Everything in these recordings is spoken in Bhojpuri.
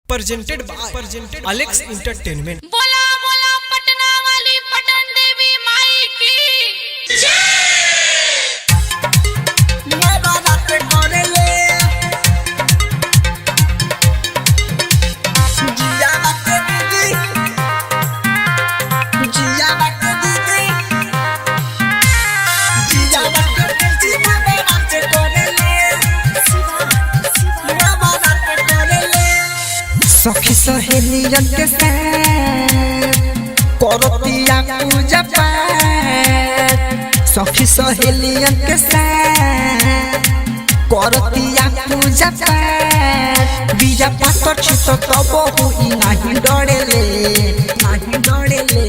presented by Alex Entertainment। बोला बोला पटना वाली पटन देवी माई की जय। सखी सहेलियन के साथ करतिया पूजा पाठ, सखी सहेलियन के साथ करतिया पूजा पाठ। बीजा पातर छित तब हुई नहीं डरेले, नहीं डरेले,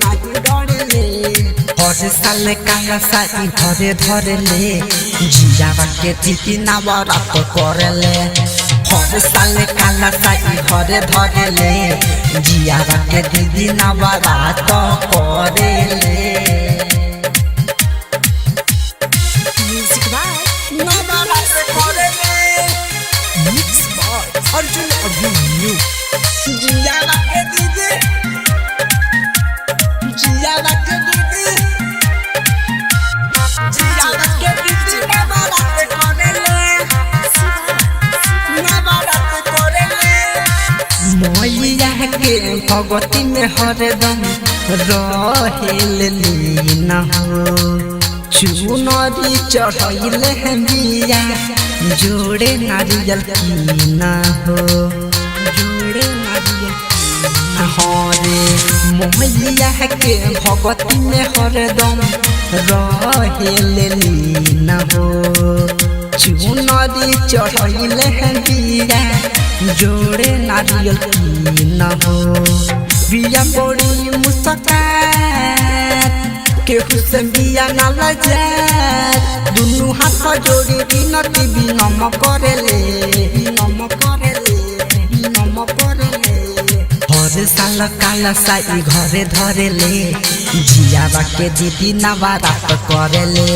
नहीं डरेले। हर साल काला साई घरे धरेले, जियावा के दीदी नवरात करेले। हर साल काला साई घरे धरेले, जियावा के दीदी नवरात करेले। म्यूजिक बाय नवरात करेले, मिक्स बाय अर्जुन अभिमन्यु। जियावा के दीदी, जियावा के दीदी, जियावा के दीदी नवरात करेले, नवरात करेले। मैया के भगवती में हरदम रहेले लीन हो, चुनरी चढ़ैले हैं बिया जोड़े नारियल की न हो, जोड़े नारियल हरे। मैया के भगवती में हरदम रहेले लीन हो, चुनरी चढ़ैले हैं बिया जोड़े नारियल की न हो। बिया बड़ी मुस्कान केहू से बिया न लजात, दुनू हाथ जोड़ी बिनती बिनम करेले, बिनम करेले, बिनम करेले। हर साल काला साई घरे धरेले, जियावा के दीदी नवरात करेले।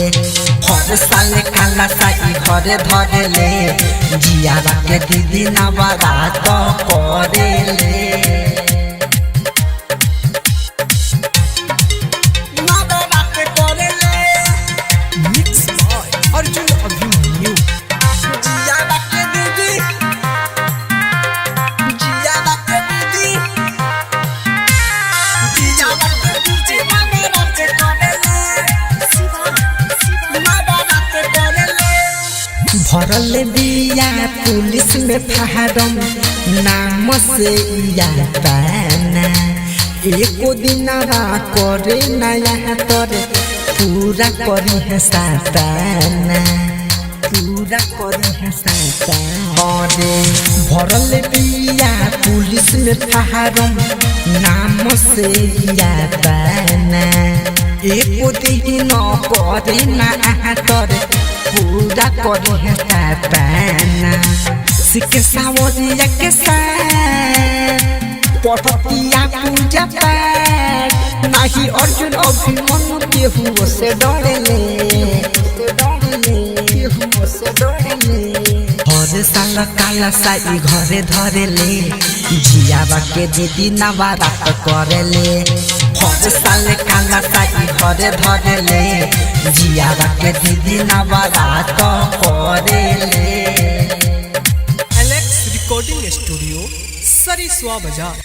हर साल काला साई घरे धरेले, जियावा के दीदी नवरात करेले। अर्जुन अभिमन्यु। जियावा के दीदी, जियावा के दीदी, जियावा के दीदी नवरात करेले, नवरात करेले। भरल बिया पुलिस में फारम नाम से या पाना, एको दिनवा करे नया तोरे पूरा करी है साताना, पूरा करी है साताना। अरे भरल बिया पुलिस में फारम नाम से या पाना, एको दिन करे ना तोरे पूरा करी है साताना। सिके सावरिया के साथ पठतिया पूजा पाठ, नाही अर्जुन अभिमन्यु केहू से डरेले, केहू से डरेले। हर साल काला साई घरे धरेले, जियावा के दीदी नवरात करेले। हर साल काला साई घरे धरेले, जियावा के दीदी नवरात करेले। एलेक्स रिकॉर्डिंग स्टूडियो सरिसवा बाजार।